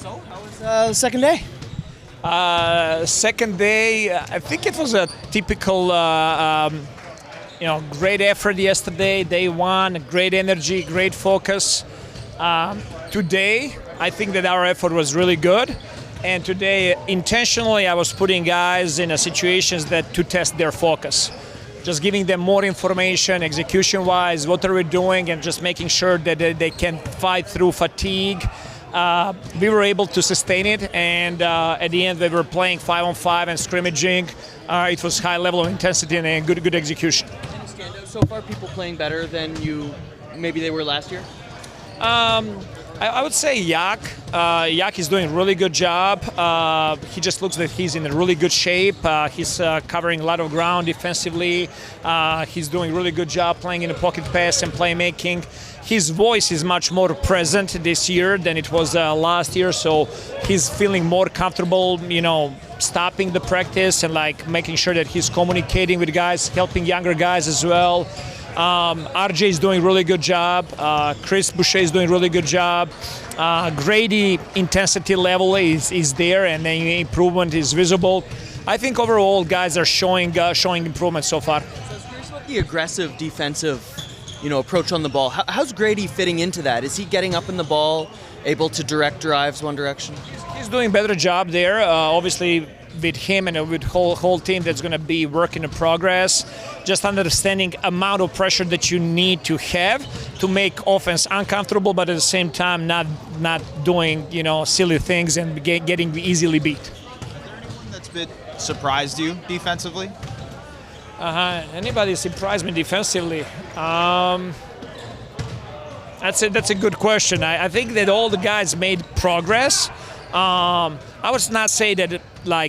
So, how was the second day? Second day, I think it was a typical, great effort yesterday. Day one, great energy, great focus. Today, I think that our effort was really good. And today, intentionally, I was putting guys in situations to test their focus. Just giving them more information, execution-wise, what are we doing, and just making sure that they can fight through fatigue. We were able to sustain it, and at the end, we were playing 5-on-5 and scrimmaging. It was high level of intensity and good execution. Any standouts so far? People playing better than maybe they were last year? I would say Yak. Yak is doing a really good job. He just looks like he's in a really good shape. He's covering a lot of ground defensively. He's doing a really good job playing in the pocket pass and playmaking. His voice is much more present this year than it was last year, so he's feeling more comfortable, stopping the practice and making sure that he's communicating with guys, helping younger guys as well. RJ is doing a really good job. Chris Boucher is doing a really good job. Grady intensity level is there, and the improvement is visible. I think overall guys are showing improvement so far. So I was curious about the aggressive defensive, approach on the ball. How's Grady fitting into that? Is he getting up in the ball, able to direct drives one direction? He's doing a better job there. Obviously, with him and with whole team, that's going to be work in progress. Just understanding amount of pressure that you need to have to make offense uncomfortable, but at the same time not doing silly things and getting easily beat. Is there anyone that's surprised you defensively? Anybody surprised me defensively? That's a good question. I think that all the guys made progress. I would not say that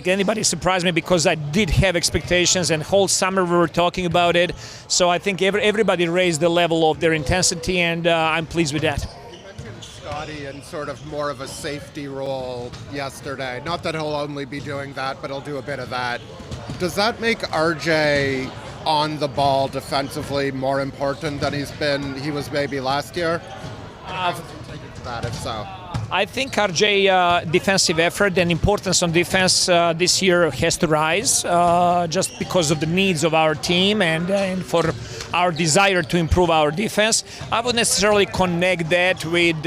anybody surprised me, because I did have expectations, and whole summer we were talking about it. So I think everybody raised the level of their intensity, and I'm pleased with that. You mentioned Scotty in sort of more of a safety role yesterday. Not that he'll only be doing that, but he'll do a bit of that. Does that make RJ on the ball defensively more important than he was maybe last year? How would you take it to that, if so? I think RJ defensive effort and importance on defense this year has to rise, just because of the needs of our team and for our desire to improve our defense. I wouldn't necessarily connect that with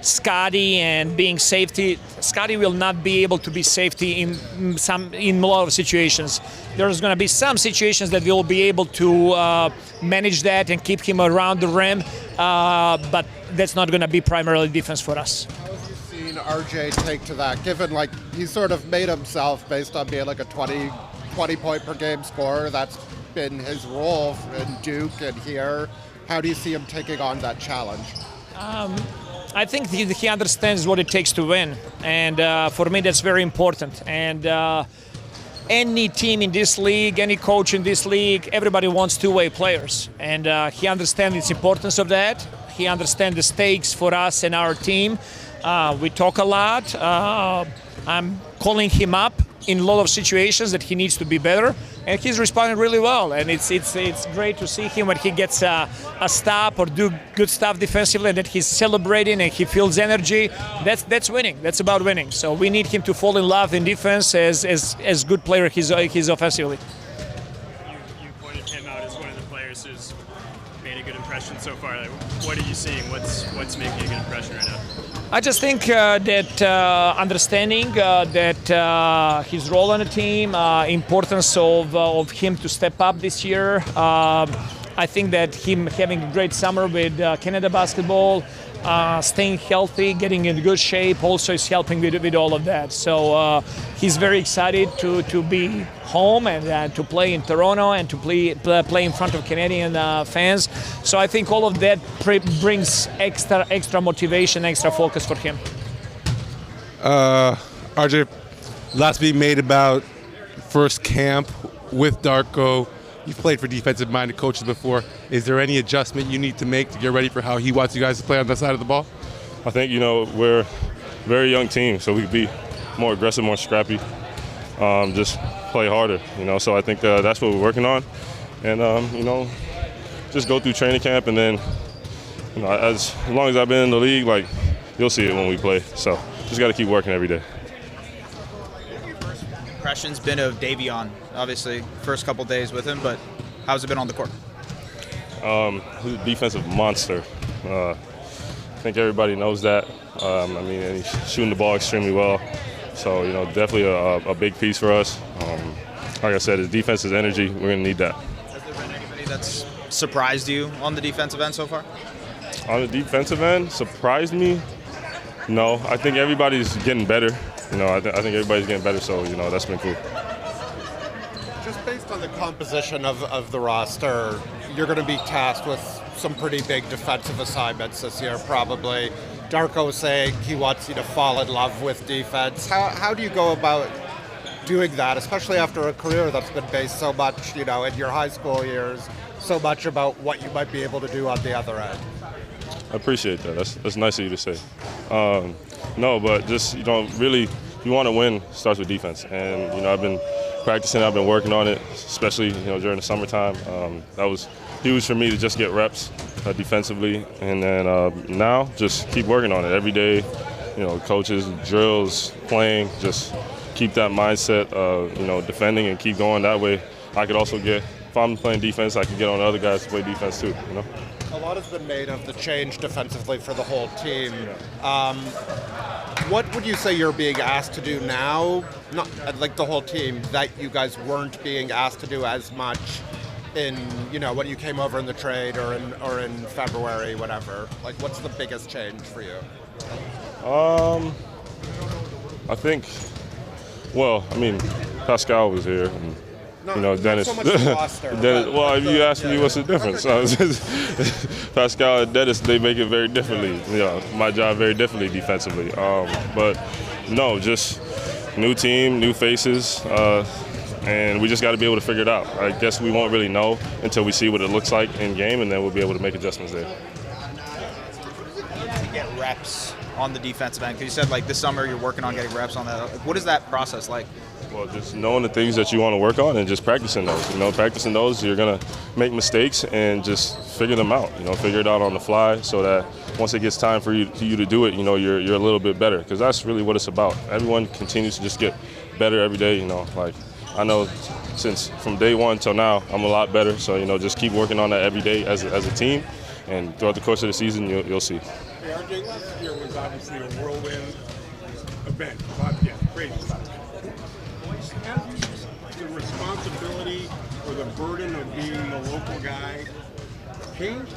Scotty and being safety. Scotty will not be able to be safety in a lot of situations. There's going to be some situations that we'll be able to manage that and keep him around the rim, but that's not going to be primarily defense for us. How have you seen RJ take to that, given he sort of made himself based on being a 20 point per game scorer? That's been his role in Duke and here. How do you see him taking on that challenge? I think he understands what it takes to win, and for me that's very important. And any team in this league, any coach in this league, everybody wants two-way players, and he understands the importance of that. He understands the stakes for us and our team. We talk a lot. I'm calling him up in a lot of situations that he needs to be better, and he's responding really well. And it's great to see him when he gets a stop or do good stuff defensively, and that he's celebrating and he feels energy. That's winning. That's about winning. So we need him to fall in love in defense as good player he's offensively. You pointed him out as one of the players who's made a good impression so far. What are you seeing? What's making a good impression right now? I just think that understanding that his role on the team, importance of him to step up this year. I think that him having a great summer with Canada basketball, staying healthy, getting in good shape, also is helping with all of that. So he's very excited to be home and to play in Toronto and to play in front of Canadian fans. So I think all of that brings extra motivation, extra focus for him. RJ, lots being made about first camp with Darko. You've played for defensive-minded coaches before. Is there any adjustment you need to make to get ready for how he wants you guys to play on that side of the ball? I think, we're a very young team, so we could be more aggressive, more scrappy, just play harder, So I think that's what we're working on. And, just go through training camp, and then, as long as I've been in the league, you'll see it when we play. So just got to keep working every day. Impression's been of Davion, obviously, first couple days with him, but how's it been on the court? He's a defensive monster. I think everybody knows that. And he's shooting the ball extremely well. So, definitely a big piece for us. Like I said, his defense, his energy, we're going to need that. Has there been anybody that's surprised you on the defensive end so far? On the defensive end, surprised me? No, I think everybody's getting better. I think everybody's getting better, so, that's been cool. Just based on the composition of the roster, you're going to be tasked with some pretty big defensive assignments this year, probably. Darko saying he wants you to fall in love with defense. How do you go about doing that, especially after a career that's been based so much, in your high school years, so much about what you might be able to do on the other end? I appreciate that. That's nice of you to say. No, but just, really, you want to win starts with defense. And, I've been practicing, I've been working on it, especially, during the summertime. That was huge for me to just get reps defensively. And then now just keep working on it every day. Coaches, drills, playing, just keep that mindset, defending and keep going. That way I could also if I'm playing defense, I can get on the other guys to play defense too, A lot has been made of the change defensively for the whole team. What would you say you're being asked to do now, not like the whole team, that you guys weren't being asked to do as much in, when you came over in the trade or in February, whatever? Like, what's the biggest change for you? I think, Pascal was here. And Dennis. So much roster, Dennis. Well, if you ask me, what's the difference? Pascal and Dennis, they make it very differently. My job very differently defensively. But no, just new team, new faces, and we just got to be able to figure it out. I guess we won't really know until we see what it looks like in game, and then we'll be able to make adjustments there. To get reps on the defensive end, because you said this summer you're working on getting reps on that. What is that process like? Well, just knowing the things that you want to work on and just practicing those. Practicing those, you're going to make mistakes and just figure them out. Figure it out on the fly so that once it gets time for you to do it, you're a little bit better. Because that's really what it's about. Everyone continues to just get better every day. I know since from day one till now, I'm a lot better. So, just keep working on that every day as a team. And throughout the course of the season, you'll see. Hey, RJ, last year was obviously a whirlwind event. Crazy stuff. The responsibility or the burden of being the local guy changed?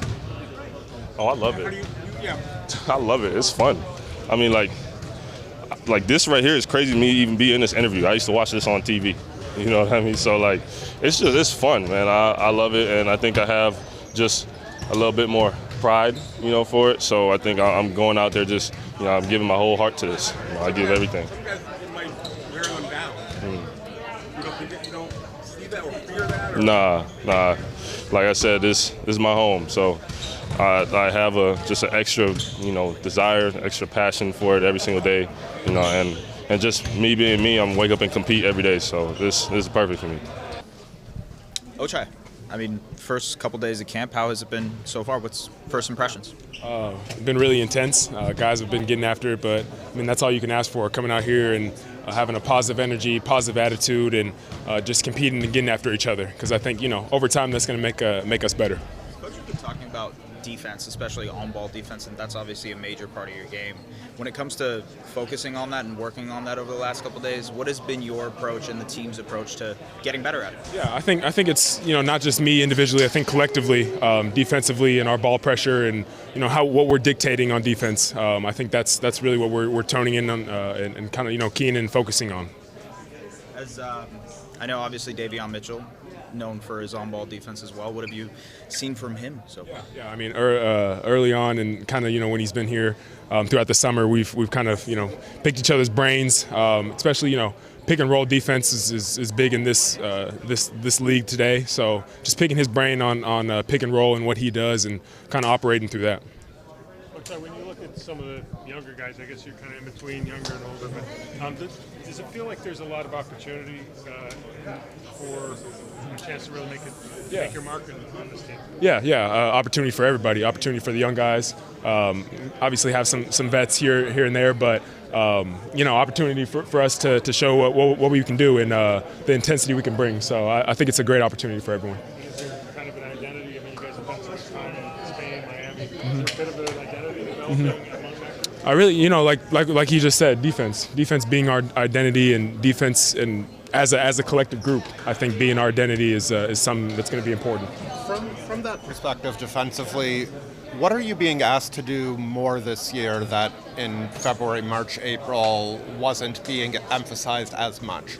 Oh, I love it. Yeah. I love it. It's fun. Like this right here is crazy to me even be in this interview. I used to watch this on TV. You know what I mean? So it's fun, man. I love it, and I think I have just a little bit more pride, for it. So I think I'm going out there just, I'm giving my whole heart to this. I give everything. You guys might wear them down. You don't see that or fear that? Or? Nah. Like I said, this is my home. So I have just an extra, desire, extra passion for it every single day, and just me being me, I'm wake up and compete every day. So this is perfect for me. Ochai, first couple days of camp, how has it been so far? What's first impressions? It's been really intense. Guys have been getting after it, but that's all you can ask for, coming out here and having a positive energy, positive attitude, and just competing and getting after each other. Because I think, over time that's going to make us better. Coach, you've been talking about defense, especially on-ball defense, and that's obviously a major part of your game. When it comes to focusing on that and working on that over the last couple of days, what has been your approach and the team's approach to getting better at it? Yeah, I think it's not just me individually. I think collectively, defensively, and our ball pressure, and what we're dictating on defense. I think that's really what we're toning in on and kind of keying and focusing on. As I know, obviously Davion Mitchell, known for his on-ball defense as well. What have you seen from him so far? Yeah. Early on, and kind of when he's been here throughout the summer, we've kind of picked each other's brains, especially pick and roll defense is big in this league today. So just picking his brain on pick and roll and what he does, and kind of operating through that. Okay, when you look at some of the younger guys. I guess you're kind of in between younger and older. But does it feel like there's a lot of opportunity for a chance to really make your mark on this team? Yeah. Opportunity for everybody. Opportunity for the young guys. Obviously, have some vets here and there, but opportunity for us to show what we can do and the intensity we can bring. So I think it's a great opportunity for everyone. Is there kind of an identity? I mean, you guys have had some time in Spain, Miami. Is there a bit of an identity developing among that? I really, like you just said, defense being our identity, and defense and as a collective group, I think being our identity is something that's going to be important. From that perspective, defensively, what are you being asked to do more this year that in February, March, April wasn't being emphasized as much?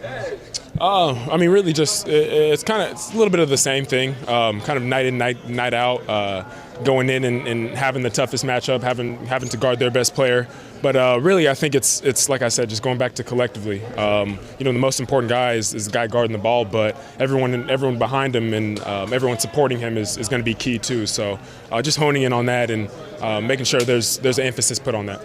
Really just it's a little bit of the same thing, kind of night in, night out, going in and having the toughest matchup, having to guard their best player. But really, I think it's like I said, just going back to collectively. The most important guy is the guy guarding the ball, but everyone behind him and everyone supporting him is going to be key too. So just honing in on that and making sure there's an emphasis put on that.